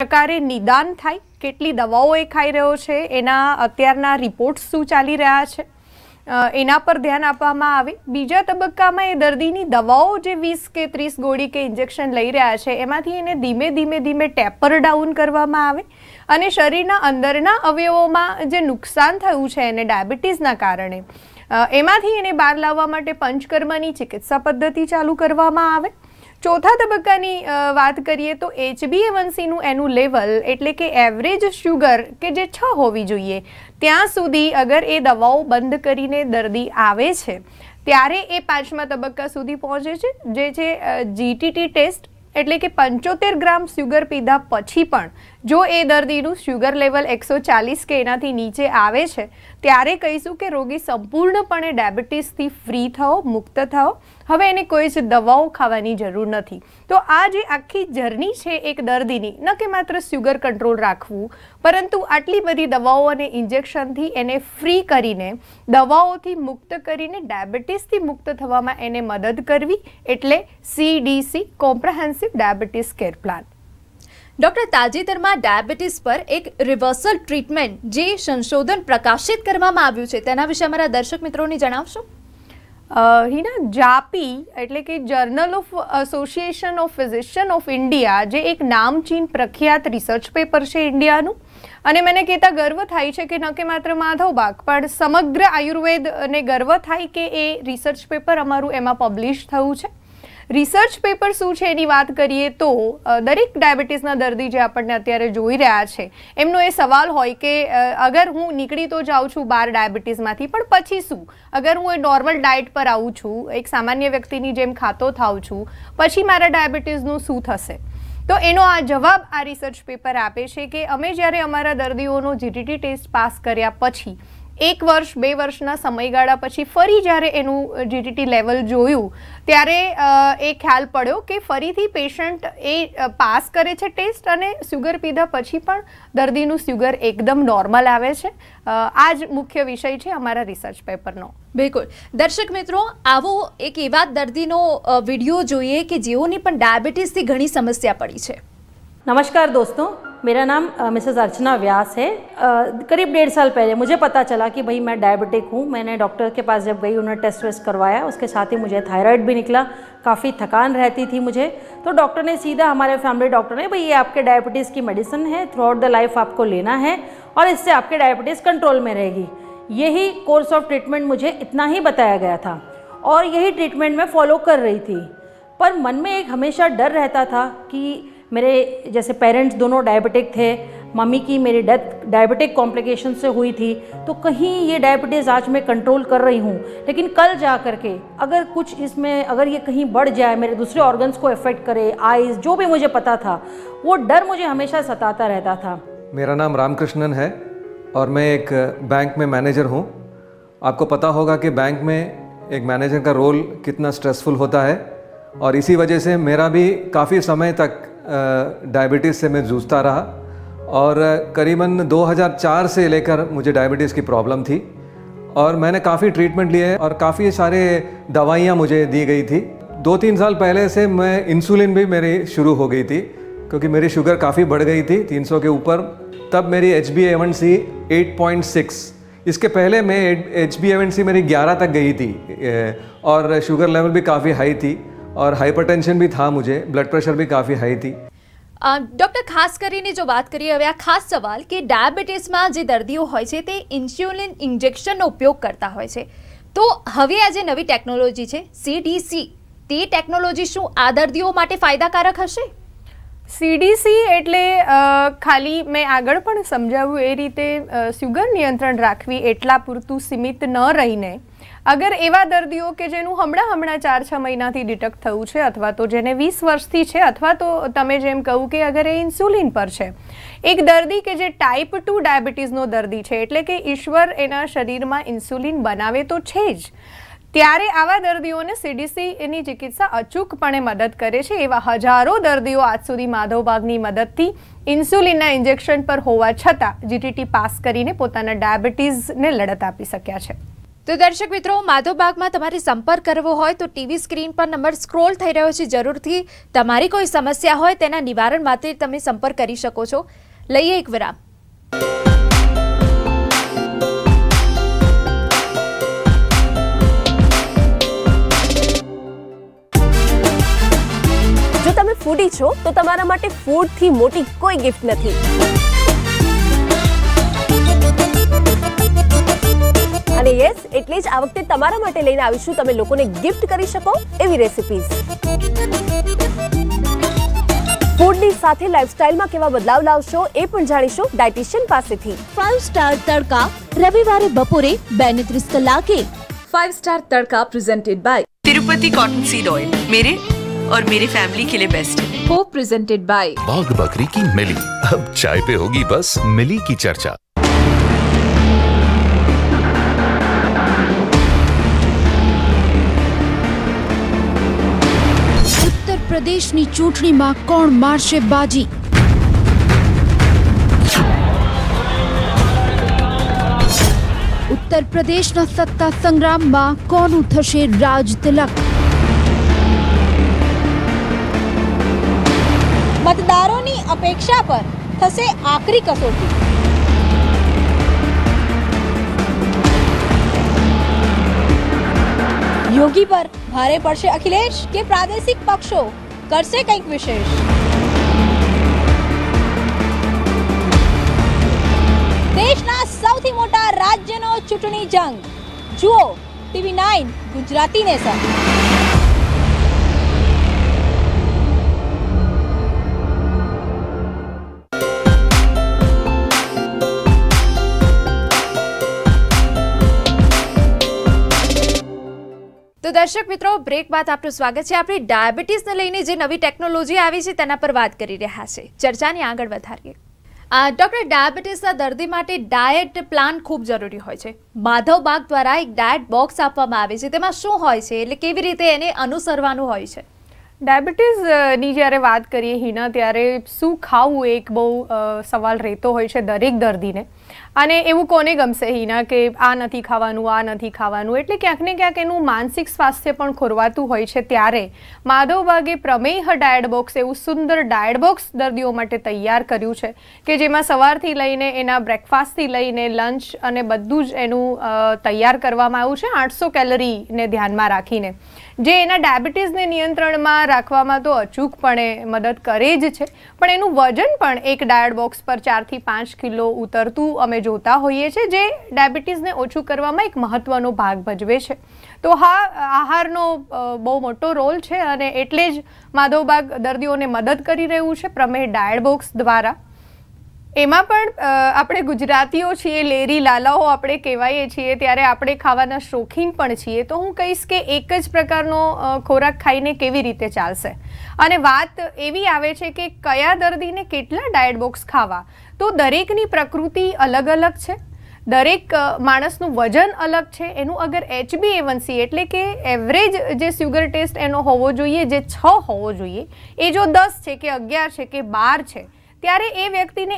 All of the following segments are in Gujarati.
પ્રકારે નિદાન થાય, કેટલી દવાઓ એ ખાઈ રહ્યો છે, એના અત્યારના રિપોર્ટ્સ શું ચાલી રહ્યા છે, એના પર ધ્યાન આપવામાં આવે. બીજા તબક્કામાં એ દર્દીની દવાઓ જે 20 કે 30 ગોળી કે ઇન્જેક્શન લઈ રહ્યા છે એમાંથી એને ધીમે ધીમે ટેપર ડાઉન કરવામાં આવે અને શરીરના અંદરના અવયવોમાં જે નુકસાન થયું છે એને ડાયાબિટીસના કારણે એમાંથી એને બહાર લાવવા માટે પંચકર્મની ચિકિત્સા પદ્ધતિ ચાલુ કરવામાં આવે. ચોથા તબક્કાની વાત કરીએ તો HbA1cનું એનું લેવલ એટલે કે એવરેજ શુગર કે જે 6 હોવી જોઈએ ત્યાં સુધી અગર એ દવાઓ બંધ કરીને દર્દી આવે છે ત્યારે એ 5મા તબક્કા સુધી પહોંચે છે, જે છે GTT ટેસ્ટ. એટલે કે 75 ગ્રામ શુગર પીધા પછી પણ જો એ દર્દીનું શુગર લેવલ 140 કે એનાથી નીચે આવે છે ત્યારે કહીશું કે રોગી સંપૂર્ણપણે ડાયાબિટીસથી ફ્રી થયો, મુક્ત થયો, હવે એને કોઈ જ દવાઓ ખાવાની જરૂર નથી. તો આ જે આખી જર્ની છે એક દર્દીની, ન કે માત્ર શુગર કંટ્રોલ રાખવું, પરંતુ આટલી બધી દવાઓ અને ઇન્જેક્શનથી એને ફ્રી કરીને, દવાઓથી મુક્ત કરીને ડાયાબિટીસથી મુક્ત થવામાં એને મદદ કરવી, એટલે CDC comprehensive diabetes care plan. Doctor, તાજેતરમાં ડાયાબિટીસ પર એક રિવર્સલ ટ્રીટમેન્ટ જે સંશોધન પ્રકાશિત કરવામાં આવ્યું છે તેના વિશે અમારા દર્શક મિત્રોને જણાવશો? હિના, જાપી એટલે કે journal of association of physician of India, જે એક નામચીન પ્રખ્યાત રિસર્ચ પેપર છે ઇન્ડિયાનું, અને મને કહેતા ગર્વ થાય છે કે ન કે માત્ર માધવબાગ પણ સમગ્ર આયુર્વેદને ગર્વ થાય કે એ રિસર્ચ પેપર અમારું એમાં પબ્લિશ થયું છે. રિસર્ચ પેપર શું છે એની વાત કરીએ તો દરેક ડાયાબિટીસના દર્દી જે આપણને અત્યારે જોઈ રહ્યા છે એમનો એ સવાલ હોય કે અગર હું નીકળી તો જાઉં છું બહાર ડાયાબિટીસમાંથી, પણ પછી શું? અગર હું એ નોર્મલ ડાયટ પર આવું છું, એક સામાન્ય વ્યક્તિની જેમ ખાતો થાઉં છું, પછી મારા ડાયાબિટીસનું શું થશે? તો એનો આ જવાબ આ રિસર્ચ પેપર આપે છે કે અમે જ્યારે અમારા દર્દીઓનો GTT ટેસ્ટ પાસ કર્યા પછી 1 વર્ષ 2 વર્ષના સમયગાળા પછી ફરી જ્યારે એનું GTT લેવલ જોયું ત્યારે એ ખ્યાલ પડ્યો કે ફરીથી પેશન્ટ એ પાસ કરે છે ટેસ્ટ અને શુગર પીધા પછી પણ દર્દીનું શુગર એકદમ નોર્મલ આવે છે. આ જ મુખ્ય વિષય છે અમારા રિસર્ચ પેપરનો. બિલકુલ. દર્શક મિત્રો, આવો એક એવા દર્દીનો વિડીયો જોઈએ કે જેઓની પણ ડાયાબિટીસથી ઘણી સમસ્યા પડી છે. नमस्कार दोस्तों, मेरा नाम मिसेस अर्चना व्यास है. करीब 1.5 साल पहले मुझे पता चला कि भाई मैं डायबिटिक हूँ. मैंने डॉक्टर के पास जब गई, उन्होंने टेस्ट वेस्ट करवाया, उसके साथ ही मुझे थायराइड भी निकला, काफ़ी थकान रहती थी मुझे. तो डॉक्टर ने सीधा, हमारे फैमिली डॉक्टर ने, भाई ये आपके डायबिटीज़ की मेडिसिन है, थ्रू आउट द लाइफ आपको लेना है और इससे आपके डायबिटीज़ कंट्रोल में रहेगी. यही कोर्स ऑफ ट्रीटमेंट मुझे इतना ही बताया गया था और यही ट्रीटमेंट मैं फॉलो कर रही थी. पर मन में एक हमेशा डर रहता था कि मेरे जैसे पेरेंट्स दोनों डायबिटिक थे, मम्मी की मेरी डेथ डायबिटिक कॉम्प्लिकेशन से हुई थी, तो कहीं ये डायबिटीज़ आज मैं कंट्रोल कर रही हूँ, लेकिन कल जा कर के अगर कुछ इसमें, अगर ये कहीं बढ़ जाए, मेरे दूसरे ऑर्गन्स को इफ़ेक्ट करे, आइज़, जो भी मुझे पता था, वो डर मुझे हमेशा सताता रहता था. मेरा नाम रामकृष्णन है और मैं एक बैंक में मैनेजर हूँ. आपको पता होगा कि बैंक में एक मैनेजर का रोल कितना स्ट्रेसफुल होता है और इसी वजह से मेरा भी काफ़ी समय तक डायबिटीज़ से मैं जूझता रहा और करीबन 2004 से लेकर मुझे डायबिटीज़ की प्रॉब्लम थी और मैंने काफ़ी ट्रीटमेंट लिए और काफ़ी सारे दवाइयाँ मुझे दी गई थी. 2-3 साल पहले से मैं इंसुलिन भी मेरी शुरू हो गई थी क्योंकि मेरी शुगर काफ़ी बढ़ गई थी 300 के ऊपर. तब मेरी HbA1c 8.6, इसके पहले मैं HbA1c मेरी 11 तक गई थी और शुगर लेवल भी काफ़ी हाई थी और हाइपरटेंशन भी था, मुझे ब्लड प्रेशर भी काफ़ी हाई थी. ડૉક્ટર, ખાસ કરીને જો વાત કરીએ હવે આ ખાસ સવાલ કે ડાયાબિટીસમાં જે દર્દીઓ હોય છે તે ઇન્સ્યુલિન ઇન્જેક્શનનો ઉપયોગ કરતા હોય છે, તો હવે આ જે નવી ટેકનોલોજી છે CDC, તે ટેકનોલોજી શું આ દર્દીઓ માટે ફાયદાકારક હશે? CDC એટલે ખાલી મેં આગળ પણ સમજાવ્યું એ રીતે શુગર નિયંત્રણ રાખવી એટલા પૂરતું સીમિત ન રહીને અગર એવા દર્દીઓ કે જેનું હમણાં 4-6 મહિનાથી ડિટેક્ટ થયું છે અથવા તો જેને 20 વર્ષથી છે અથવા તો તમે જેમ કહું કે અગર એ ઇન્સ્યુલિન પર છે, એક દર્દી કે જે ટાઈપ 2 ડાયાબિટીસનો દર્દી છે, એટલે કે ઈશ્વર એના શરીરમાં ઇન્સ્યુલિન બનાવે તો છે જ, ત્યારે આવા દર્દીઓને CDC એની ચિકિત્સા અચૂકપણે મદદ કરે છે. એવા હજારો દર્દીઓ આજ સુધી માધવબાગની મદદથી ઇન્સ્યુલિનના ઇન્જેક્શન પર હોવા છતાં GTT પાસ કરીને પોતાના ડાયાબિટીસને લડત આપી શક્યા છે. તો દર્શક મિત્રો, માધવબાગમાં તમારે સંપર્ક કરવો હોય તો ટીવી સ્ક્રીન પર નંબર સ્ક્રોલ થઈ રહ્યો છે. જરૂરથી તમારી કોઈ સમસ્યા હોય તેના નિવારણ માટે તમે સંપર્ક કરી શકો છો. લઈએ એક વિરામ. જો તમે ફૂડી છો તો તમારા માટે ફૂડથી મોટી કોઈ ગિફ્ટ નથી. અને યસ, એટલે જ આ વખતે તમારા માટે લઈને આવીશું તમે લોકોને ગિફ્ટ કરી શકો એવી રેસિપીઝ. ફૂડની સાથે લાઈફસ્ટાઈલમાં કેવા બદલાવ લાવશો એ પણ જાણીશું ડાયટિશિયન પાસેથી. 5 સ્ટાર તડકા રવિવારે બપોરે 2:30 કલાકે. 5 star tadka presented by Tirupati cotton seed oil, मेरे और मेरी फैमिली के लिए बेस्ट है. को प्रेजेंटेड बाय बाघ बकरी की मिली. अब चाय पे होगी बस मिली की चर्चा. ઉત્તર પ્રદેશની ચૂંટણીમાં કોણ મારશે બાજી? ઉત્તર પ્રદેશના સત્તા સંગ્રામમાં કોનું થશે રાજ તિલક? મતદારોની અપેક્ષા પર થશે આખરી કસોટી. યોગી પર ભારે પડશે અખિલેશ કે પ્રાદેશિક પક્ષો કરશે કંઈક વિશેષ? દેશના સૌથી મોટા રાજ્યનો ચૂંટણી જંગ જુઓ TV9 ગુજરાતી નેશન. તો દર્શક મિત્રો, બ્રેક બાદ આપનું સ્વાગત છે. આપણી ડાયાબિટીસને લઈને જે નવી ટેકનોલોજી આવી છે તેના પર વાત કરી રહ્યા છે. ચર્ચાને આગળ વધારીએ. ડૉક્ટર, ડાયાબિટીસના દર્દી માટે ડાયટ પ્લાન ખૂબ જરૂરી હોય છે. માધવબાગ દ્વારા એક ડાયટ બોક્સ આપવામાં આવે છે. તેમાં શું હોય છે, એટલે કેવી રીતે એને અનુસરવાનું હોય છે? ડાયાબિટીસની જ્યારે વાત કરીએ હિના, ત્યારે શું ખાવું એક બહુ સવાલ રહેતો હોય છે દરેક દર્દીને. અને એવું કોને ગમશે હિના કે આ નથી ખાવાનું, આ નથી ખાવાનું, એટલે ક્યાંક ને ક્યાંક એનું માનસિક સ્વાસ્થ્ય પણ ખોરવાતું હોય છે. ત્યારે માધવબાગે પ્રમેહ ડાયટ બોક્સ એવું સુંદર ડાયટ બોક્સ દર્દીઓ માટે તૈયાર કર્યું છે કે જેમાં સવારથી લઈને એના બ્રેકફાસ્ટથી લઈને લંચ અને બધું જ એનું તૈયાર કરવામાં આવ્યું છે 800 કેલરીને ધ્યાનમાં રાખીને, જે એના ડાયાબિટીસને નિયંત્રણમાં રાખવામાં તો અચૂકપણે મદદ કરે જ છે, પણ એનું વજન પણ એક ડાયટ બોક્સ પર 4 થી 5 કિલો ઉતરતું અમે જોતા હોઈએ છીએ, જે ડાયાબિટીસને ઓછું કરવામાં એક મહત્વનો ભાગ ભજવે છે. તો હા, આહારનો બહુ મોટો રોલ છે અને એટલે જ માધવબાગ દર્દીઓને મદદ કરી રહ્યું છે પ્રમેહ ડાયટ બોક્સ દ્વારા. એમાં પણ આપણે ગુજરાતીઓ છીએ, લેરી લાલાઓ આપણે કહેવાઈએ છીએ, ત્યારે આપણે ખાવાના શોખીન પણ છીએ. તો હું કહીશ કે એક જ પ્રકારનો ખોરાક ખાઈને કેવી રીતે ચાલશે. અને વાત એવી આવે છે કે કયા દર્દીને કેટલા ડાયટ બોક્સ ખાવા. તો દરેકની પ્રકૃતિ અલગ અલગ છે, દરેક માણસનું વજન અલગ છે. એનું અગર HbA1c એટલે કે એવરેજ જે સુગર ટેસ્ટ એનો હોવો જોઈએ, જે 6 હોવો જોઈએ, એ જો 10 છે કે 11 છે કે 12 છે, ત્યારે એ વ્યક્તિને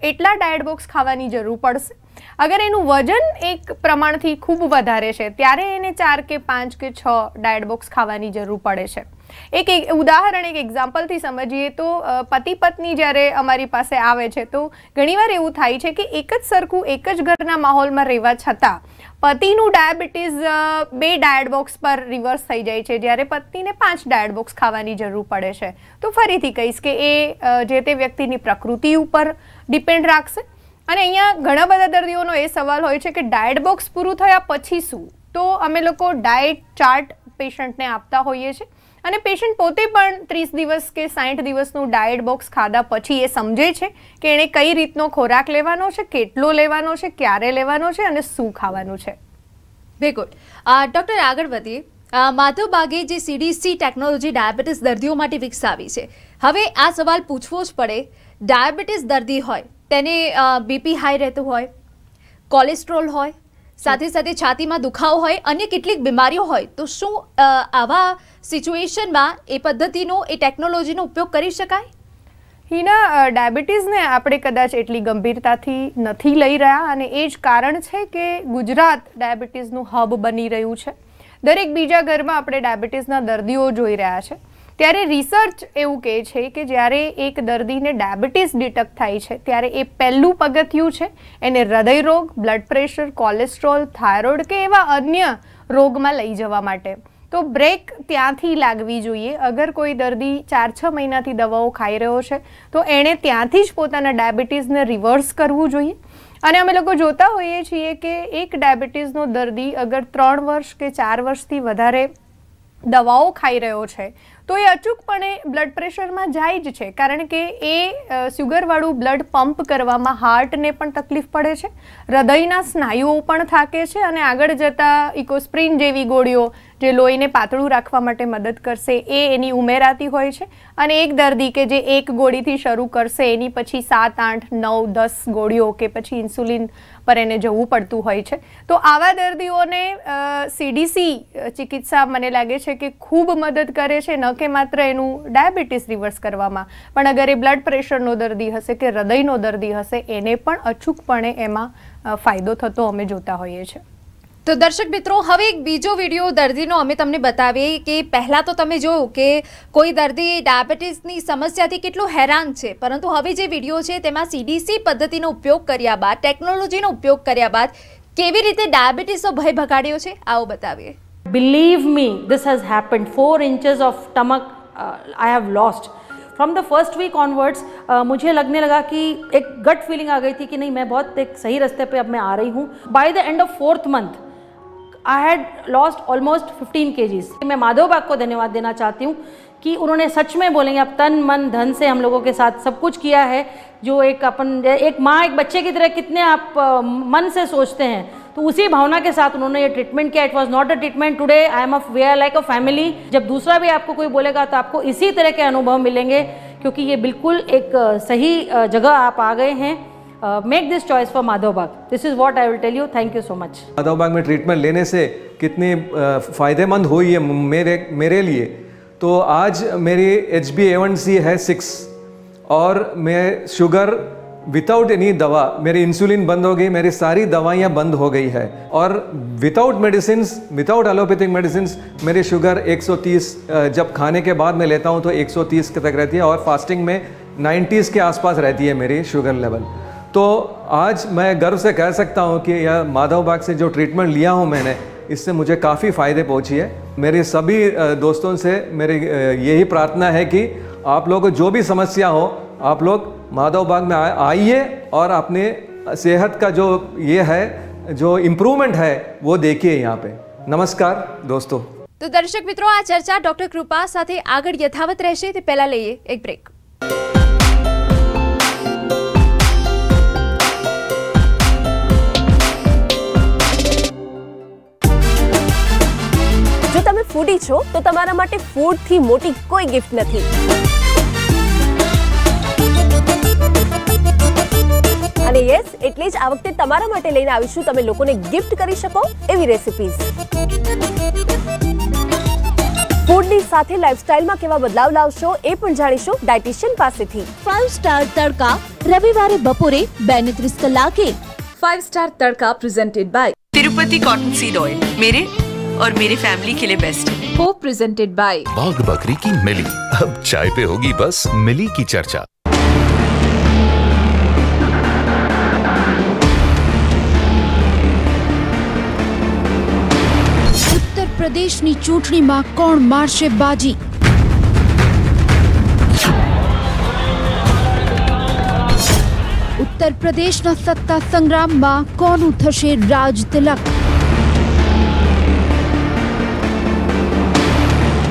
એટલા ડાયટ બોક્સ ખાવાની જરૂર પડશે. અગર એનું વજન એક પ્રમાણથી ખૂબ વધારે છે, ત્યારે એને 4 કે 5 કે 6 ડાયટ બોક્સ ખાવાની જરૂર પડે છે. એક ઉદાહરણ, એક એક્ઝામ્પલથી સમજીએ તો પતિ પત્ની જ્યારે અમારી પાસે આવે છે તો ઘણીવાર એવું થાય છે કે એક જ સરખું એક જ ઘરના માહોલમાં રહેવા છતાં પતિનું ડાયાબિટીસ 2 ડાયટ બોક્સ પર રિવર્સ થઈ જાય છે, જ્યારે પત્નીને 5 ડાયટ બોક્સ ખાવાની જરૂર પડે છે. તો ફરીથી કહીશ કે એ જે તે વ્યક્તિની પ્રકૃતિ ઉપર ડિપેન્ડ રાખશે. અને અહીંયા ઘણા બધા દર્દીઓનો એ સવાલ હોય છે કે ડાયટ બોક્સ પૂરું થયા પછી શું? તો અમે લોકો ડાયટ ચાર્ટ પેશન્ટને આપતા હોઈએ છીએ અને પેશન્ટ પોતે પણ 30 દિવસ કે 60 દિવસનું ડાયટ બોક્સ ખાધા પછી એ સમજે છે કે એણે કઈ રીતનો ખોરાક લેવાનો છે, કેટલો લેવાનો છે, ક્યારે લેવાનો છે અને શું ખાવાનું છે. બિલકુલ. ડૉક્ટર, આગળ વધીએ. માધવબાગે જે CDC ટેકનોલોજી ડાયાબિટીસ દર્દીઓ માટે વિકસાવી છે, હવે આ સવાલ પૂછવો જ પડે. ડાયાબિટીસ દર્દી હોય, તેને BP હાઈ રહેતું હોય, કોલેસ્ટ્રોલ હોય, સાથે સાથે છાતીમાં દુખાવો હોય, અન્ય કેટલીક બીમારીઓ હોય, તો શું આવા સિચ્યુએશનમાં એ પદ્ધતિનો, એ ટેકનોલોજીનો ઉપયોગ કરી શકાય? હિના, ડાયાબિટીસને આપણે કદાચ એટલી ગંભીરતાથી નથી લઈ રહ્યા અને એ જ કારણ છે કે ગુજરાત ડાયાબિટીસનું હબ બની રહ્યું છે. દરેક બીજા ઘરમાં આપણે ડાયાબિટીસના દર્દીઓ જોઈ રહ્યા છે. ત્યારે રિસર્ચ એવું કહે છે કે જ્યારે એક દર્દીને ડાયાબિટીસ ડિટેક્ટ થાય છે ત્યારે એ પહેલું પગથિયું છે એને હૃદય રોગ, બ્લડ પ્રેશર, કોલેસ્ટ્રોલ, થાઇરોઇડ કે એવા અન્ય રોગમાં લઈ જવા માટે. તો બ્રેક ત્યાંથી લાગવી જોઈએ. અગર કોઈ દર્દી 4-6 મહિનાથી દવાઓ ખાઈ રહ્યો છે તો એણે ત્યાંથી જ પોતાના ડાયાબિટીસને રિવર્સ કરવું જોઈએ. અને અમે લોકો જોતા હોઈએ છીએ કે એક ડાયાબિટીસનો દર્દી અગર 3 વર્ષ કે 4 વર્ષથી વધારે દવાઓ ખાઈ રહ્યો છે તો એ અચૂકપણે બ્લડ પ્રેશરમાં જાય જ છે, કારણ કે એ શુગરવાળું બ્લડ પંપ કરવામાં હાર્ટને પણ તકલીફ પડે છે, હૃદયના સ્નાયુઓ પણ થાકે છે અને આગળ જતાં ઇકોસ્પ્રિન જેવી ગોળીઓ જે લોહીને પાતળું રાખવા માટે મદદ કરશે એ એની ઉમેરાતી હોય છે. અને એક દર્દી કે જે એક ગોળીથી શરૂ કરશે એની પછી 7, 8, 9, 10 ગોળીઓ કે પછી ઇન્સ્યુલિન પર એને જવું પડતું હોય છે. તો આવા દર્દીઓને CDC ચિકિત્સા મને લાગે છે કે ખૂબ મદદ કરે છે, ન કે માત્ર એનું ડાયાબિટીસ રિવર્સ કરવામાં, પણ અગર એ બ્લડ પ્રેશરનો દર્દી હશે કે હૃદયનો દર્દી હશે એને પણ અચૂકપણે એમાં ફાયદો થતો અમે જોતા હોઈએ છીએ. તો દર્શક મિત્રો, હવે એક બીજો વિડીયો દર્દીનો અમે તમને બતાવીએ કે પહેલાં તો તમે જોયું કે કોઈ દર્દી ડાયાબિટીસની સમસ્યાથી કેટલું હેરાન છે, પરંતુ હવે જે વિડીયો છે તેમાં CDC પદ્ધતિનો ઉપયોગ કર્યા બાદ, ટેકનોલોજીનો ઉપયોગ કર્યા બાદ કેવી રીતે ડાયાબિટીસનો ભય ભગાડ્યો છે આવો બતાવીએ. Believe me, this has happened. 4 inches of stomach I have lost. From the first week onwards मुझे लगने लगा कि एक गट फीलिंग आ गई थी कि नहीं, मैं बहुत एक सही रास्ते पे अब मैं आ रही हूँ. By the end of 4th month I had lost almost 15 kgs. मैं माधव बाग को धन्यवाद देना चाहती हूँ कि उन्होंने सच में बोलेंगे अब तन मन धन से हम लोगों के साथ सब कुछ किया है. जो एक माँ एक बच्चे की तरह कितने आप मन से सोचते हैं, तो उसी भावना के साथ उन्होंने ये ट्रीटमेंट किया. It was not a treatment. Today I am we are like a family. जब दूसरा भी आपको कोई बोलेगा तो आपको इसी तरह के अनुभव मिलेंगे, क्योंकि ये बिल्कुल एक सही जगह आप आ गए हैं. Make this choice for Madhav Bagh. This is what I will tell you. Thank you so much. Madhav Bagh में ट्रीटमेंट लेने से कितनी फ़ायदेमंद हुई है मेरे लिए. तो आज मेरी HbA1c है 6 और मैं शुगर विदाउट एनी दवा, मेरी इंसुलिन बंद हो गई, मेरी सारी दवाइयाँ बंद हो गई है. और without medicine, without allopathic medicine मेरी शुगर 130 जब खाने के बाद मैं लेता हूँ तो 130 तक रहती है और फास्टिंग में 90s के आसपास रहती है मेरी शुगर लेवल. तो आज मैं गर्व से कह सकता हूँ कि यह माधव बाग से जो ट्रीटमेंट लिया हूँ मैंने, इससे मुझे काफ़ी फ़ायदे पहुँची है. मेरे सभी दोस्तों से मेरी यही प्रार्थना है कि आप लोगों को जो भी समस्या हो, आप लोग माधव बाग में आइए और अपने सेहत का जो ये है, जो इम्प्रूवमेंट है वो देखिए यहाँ पे. नमस्कार दोस्तों. तो दर्शक मित्रों, आ चर्चा डॉक्टर कृपा સાથે આગળ યથાવત રહેશે તે પહેલા લઈએ એક બ્રેક. જો તમે ફૂડી છો તો તમારા માટે ફૂડથી મોટી કોઈ ગિફ્ટ નથી. અને યસ, એટલે જ આ વખતે તમારા માટે લઈને આવીશું તમે લોકોને ગિફ્ટ કરી શકો એવી રેસિપીઝ. ફૂડની સાથે લાઇફસ્ટાઇલમાં કેવા બદલાવ લાવશો એ પણ જાણીશું ડાયટિશિયન પાસેથી. 5 સ્ટાર તડકા રવિવારે બપોરે 2:30 કલાકે. 5 star tadka presented by Tirupati cotton seed oil. मेरे और मेरी फैमिली के लिए बेस्ट है. को प्रेजेंटेड बाय बाघ बकरी की मिली. अब चाय पे होगी बस मिली की चर्चा. ઉત્તર પ્રદેશની ચૂંટણીમાં કોણ મારશે બાજી? ઉત્તર પ્રદેશના સત્તા સંગ્રામમાં કોનું થશે રાજ તિલક?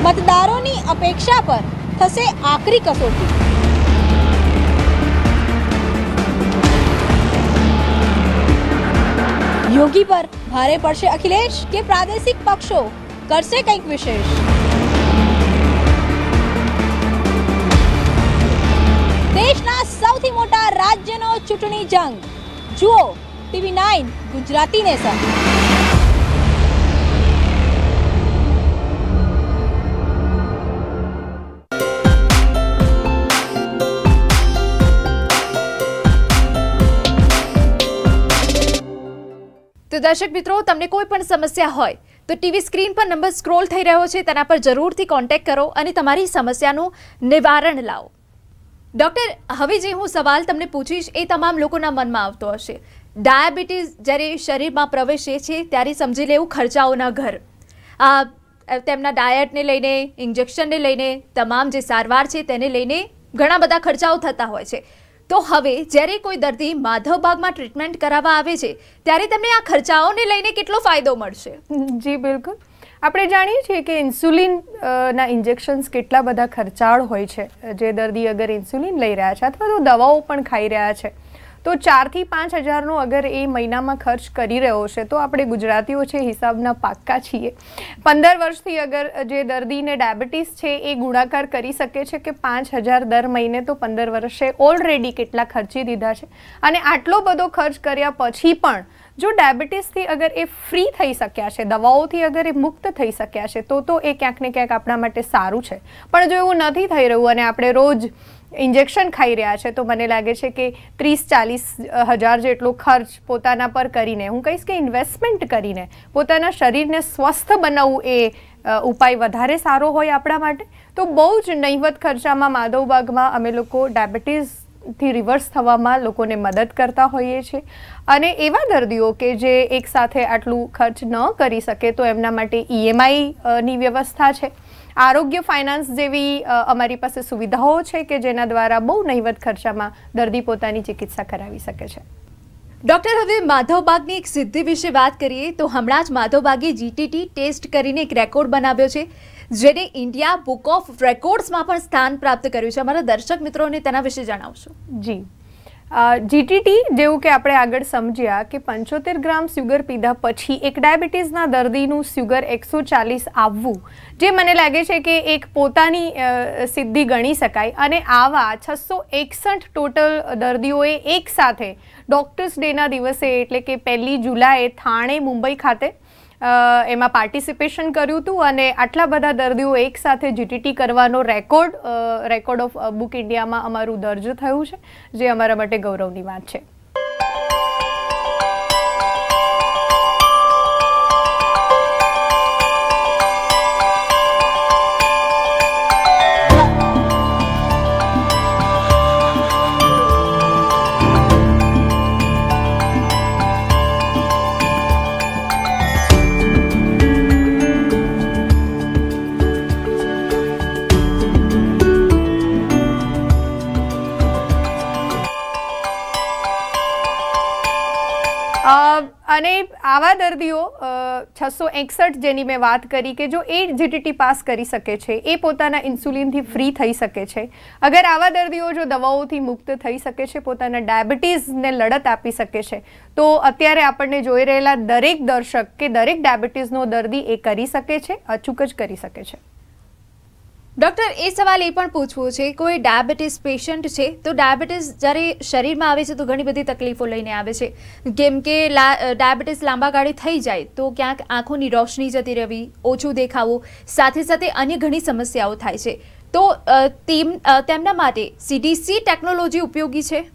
મતદારોની અપેક્ષા પર થશે આખરી કસોટી. યોગી પર ભારે પડશે અખિલેશ કે પ્રાદેશિક પક્ષો કરશે કંઈક વિશેષ? દેશના સૌથી મોટા રાજ્યનો ચૂંટણી જંગ જુઓ TV9 ગુજરાતી નેશન. તો દર્શક મિત્રો, તમને કોઈ પણ સમસ્યા હોય તો ટીવી સ્ક્રીન પર નંબર સ્ક્રોલ થઈ રહ્યો છે, તેના પર જરૂરથી કોન્ટેક્ટ કરો અને તમારી સમસ્યાનું નિવારણ લાવો. ડૉક્ટર, હવે જે હું સવાલ તમને પૂછીશ એ તમામ લોકોના મનમાં આવતો હશે. ડાયાબિટીસ જ્યારે શરીરમાં પ્રવેશે છે ત્યારે સમજી લેવું ખર્ચાઓના ઘર. તેમના ડાયટને લઈને, ઇન્જેક્શનને લઈને, તમામ જે સારવાર છે તેને લઈને ઘણા બધા ખર્ચાઓ થતા હોય છે. તો હવે જ્યારે કોઈ દર્દી માધવબાગમાં ટ્રીટમેન્ટ કરાવવા આવે છે ત્યારે તેમને આ ખર્ચાઓને લઈને કેટલો ફાયદો મળશે? જી બિલકુલ. આપણે જાણીએ છીએ કે ઇન્સ્યુલિન ના ઇન્જેક્શન્સ કેટલા બધા ખર્ચાળ હોય છે. જે દર્દી અગર ઇન્સ્યુલિન લઈ રહ્યા છે અથવા તો દવાઓ પણ ખાઈ રહ્યા છે તો 4 થી 5 હજારનો અગર એ મહિનામાં ખર્ચ કરી રહ્યો છે તો આપણે ગુજરાતીઓ છે હિસાબના પાક્કા છીએ. 15 વર્ષથી અગર જે દર્દીને ડાયાબિટીસ છે એ ગુણાકાર કરી શકે છે કે 5,000 દર મહિને, તો 15 વર્ષે ઓલરેડી કેટલા ખર્ચી દીધા છે. અને આટલો બધો ખર્ચ કર્યા પછી પણ જો ડાયાબિટીસથી અગર એ ફ્રી થઈ શક્યા છે, દવાઓથી અગર એ મુક્ત થઈ શક્યા છે તો એ ક્યાંક ને ક્યાંક આપણા માટે સારું છે. પણ જો એવું નથી થઈ રહ્યું અને આપણે રોજ ઇન્જેક્શન ખાઈ રહ્યા છે તો મને લાગે છે કે 30-40 હજાર જેટલો ખર્ચ પોતાના પર કરીને, હું કહીશ કે ઇન્વેસ્ટમેન્ટ કરીને પોતાના શરીરને સ્વસ્થ બનાવવું એ ઉપાય વધારે સારો હોય આપણા માટે. તો બહુ જ નહિવત ખર્ચામાં માધવબાગમાં અમે લોકો ડાયાબિટીસથી રિવર્સ થવામાં લોકોને મદદ કરતા હોઈએ છીએ. અને એવા દર્દીઓ કે જે એકસાથે આટલું ખર્ચ ન કરી શકે તો એમના માટે EMI ની વ્યવસ્થા છે. આરોગ્ય ફાઇનાન્સ જેવી અમારી પાસે સુવિધાઓ છે કે જેના દ્વારા બહુ નહિવત ખર્ચામાં દર્દી પોતાની ચિકિત્સા કરાવી શકે છે. ડૉક્ટર, હવે માધવબાગની એક સિદ્ધિ વિશે વાત કરીએ તો હમણાં જ માધવબાગે GTT ટેસ્ટ કરીને એક રેકોર્ડ બનાવ્યો છે જેને ઇન્ડિયા બુક ઓફ રેકોર્ડ્સમાં પણ સ્થાન પ્રાપ્ત કર્યું છે. અમારા દર્શક મિત્રોને તેના વિશે જણાવશો? જી, GTT જેવું કે આપણે આગળ સમજ્યા કે 75 ગ્રામ સુગર પીધા પછી એક ડાયાબિટીસના દર્દીનું સુગર 140 આવવું, જે મને લાગે છે કે એક પોતાની સિદ્ધિ ગણી શકાય. અને આવા 661 ટોટલ દર્દીઓએ એકસાથે ડૉક્ટર્સ ડેના દિવસે એટલે કે 1 જુલાઈએ થાણે, મુંબઈ ખાતે એમાં પાર્ટિસિપેશન કર્યું હતું. અને આટલા બધા દર્દીઓ એકસાથે GTT કરવાનો રેકોર્ડ ઓફ બુક ઇન્ડિયામાં અમારું દર્જ થયું છે, જે અમારા માટે ગૌરવની વાત છે. અને આવા દર્દીઓ 661 જેની મેં વાત કરી કે જો એ GTT પાસ કરી શકે છે, એ પોતાના ઇન્સ્યુલિનથી ફ્રી થઈ શકે છે. અગર આવા દર્દીઓ જો દવાઓથી મુક્ત થઈ શકે છે, પોતાના ડાયાબિટીસને લડત આપી શકે છે, તો અત્યારે આપણને જોઈ રહેલા દરેક દર્શક કે દરેક ડાયાબિટીસનો દર્દી એ કરી શકે છે, અચૂક જ કરી શકે છે. ડૉક્ટર, એ સવાલ એ પણ પૂછવું છે, કોઈ ડાયાબિટીસ પેશન્ટ છે તો ડાયાબિટીસ જ્યારે શરીરમાં આવે છે તો ઘણી બધી તકલીફો લઈને આવે છે. કેમ કે ડાયાબિટીસ લાંબા ગાળે થઈ જાય તો ક્યાંક આંખોની રોશની જતી રહેવી, ઓછું દેખાવું, સાથે સાથે અન્ય ઘણી સમસ્યાઓ થાય છે. તો તેમના માટે CDC ટેકનોલોજી ઉપયોગી છે?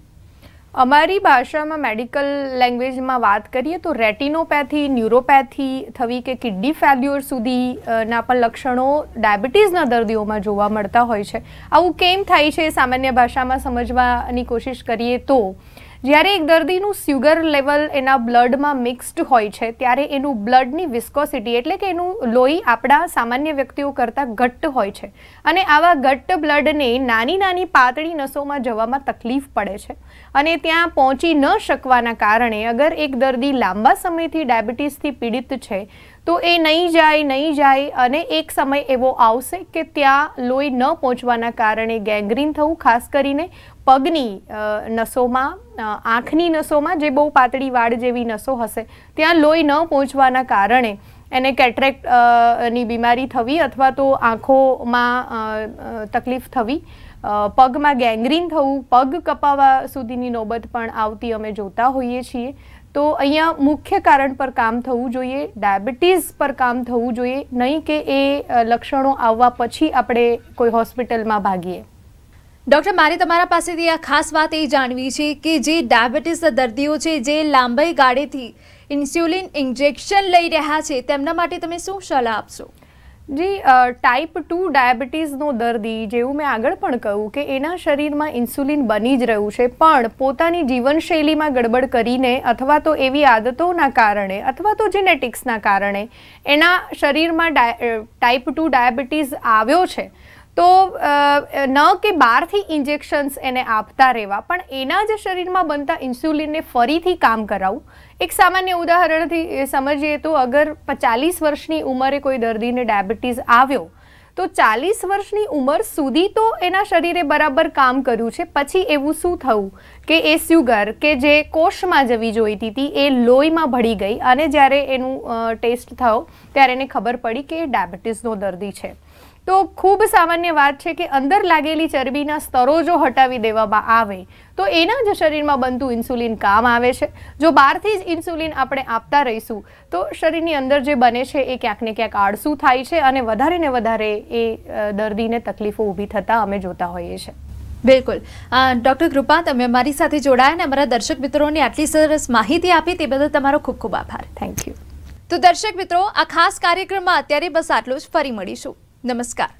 અમારી ભાષામાં મેડિકલ લેંગ્વેજમાં વાત કરીએ તો રેટિનોપેથી, ન્યુરોપેથી થવી કે કિડની ફેલ્યુઅર સુધીના પણ લક્ષણો ડાયાબિટીસના દર્દીઓમાં જોવા મળતા હોય છે. આવું કેમ થાય છે સામાન્ય ભાષામાં સમજવાની કોશિશ કરીએ તો જ્યારે એક દર્દીનું સુગર લેવલ એના બ્લડમાં મિક્સ્ડ હોય છે ત્યારે એનું બ્લડની વિસ્કોસિટી એટલે કે એનું લોહી આપણા સામાન્ય વ્યક્તિઓ કરતાં ઘટ્ટ હોય છે. અને આવા ઘટ્ટ બ્લડને નાની નાની પાતળી નસોમાં જવામાં તકલીફ પડે છે. અને ત્યાં પહોંચી ન શકવાના કારણે અગર એક દર્દી લાંબા સમયથી ડાયાબિટીસથી પીડિત છે તો એ નહીં જાય અને એક સમય એવો આવશે કે ત્યાં લોહી ન પહોંચવાના કારણે ગેંગ્રીન થવું, ખાસ કરીને પગની નસોમાં, આંખની નસોમાં જે બહુ પાતળી વાડ જેવી નસો હશે ત્યાં લોહી ન પહોંચવાના કારણે એને કેટરેક્ટની બીમારી થવી અથવા તો આંખોમાં તકલીફ થવી, પગમાં ગેંગ્રીન થવું, પગ કપાવા સુધીની નોબત પણ આવતી અમે જોતા હોઈએ છીએ. તો અહીંયા મુખ્ય કારણ પર કામ થવું જોઈએ, ડાયાબિટીસ પર કામ થવું જોઈએ, નહીં કે એ લક્ષણો આવવા પછી આપણે કોઈ હોસ્પિટલમાં ભાગીએ. ડૉક્ટર, મારે તમારા પાસેથી આ ખાસ વાત એ જાણવી છે કે જે ડાયાબિટીસ દર્દીઓ છે જે લાંબી ગાળેથી ઇન્સ્યુલિન ઇન્જેક્શન લઈ રહ્યા છે તેમના માટે તમે શું સલાહ આપશો? જી, ટાઈપ 2 ડાયાબિટીસનો દર્દી, જેવું મેં આગળ પણ કહ્યું કે એના શરીરમાં ઇન્સ્યુલિન બની જ રહ્યું છે, પણ પોતાની જીવનશૈલીમાં ગડબડ કરીને અથવા તો એવી આદતોના કારણે અથવા તો જેનેટિક્સના કારણે એના શરીરમાં ટાઈપ 2 ડાયાબિટીસ આવ્યો છે, તો ન કે બહારથી ઇન્જેક્શન્સ એને આપતા રહેવા, પણ એના જ શરીરમાં બનતા ઇન્સ્યુલિનને ફરીથી કામ કરાવવું. એક સામાન્ય ઉદાહરણથી સમજીએ તો અગર 40 વર્ષની ઉંમરે કોઈ દર્દીને ડાયાબિટીસ આવ્યો તો 40 વર્ષની ઉંમર સુધી તો એના શરીરે બરાબર કામ કર્યું છે, પછી એવું શું થયું કે એ સુગર કે જે કોષમાં જવી જોઈતી હતી એ લોહીમાં ભળી ગઈ, અને જ્યારે એનું ટેસ્ટ થયો ત્યારે એને ખબર પડી કે એ ડાયાબિટીસનો દર્દી છે. તો ખૂબ સામાન્ય વાત છે કે અંદર લાગેલી ચરબીના સ્તરો જો હટાવી દેવામાં આવે તો એના જ શરીરમાં બનતું ઇન્સ્યુલિન કામ આવે છે. જો બહારથી જ ઇન્સ્યુલિન આપણે આપતા રહીશું તો શરીરની અંદર જે બને છે એ ક્યાંક ને ક્યાંક આળસું થાય છે, અને વધારે ને વધારે એ દર્દીને તકલીફો ઊભી થતા અમે જોતા હોઈએ છીએ. બિલકુલ. ડૉક્ટર કૃપા, તમે અમારી સાથે જોડાયા અને અમારા દર્શક મિત્રોને આટલી સરસ માહિતી આપી તે બદલ તમારો ખૂબ ખૂબ આભાર. Thank you. તો દર્શક મિત્રો, આ ખાસ કાર્યક્રમમાં અત્યારે બસ આટલું જ. ફરી મળીશું. નમસ્કાર.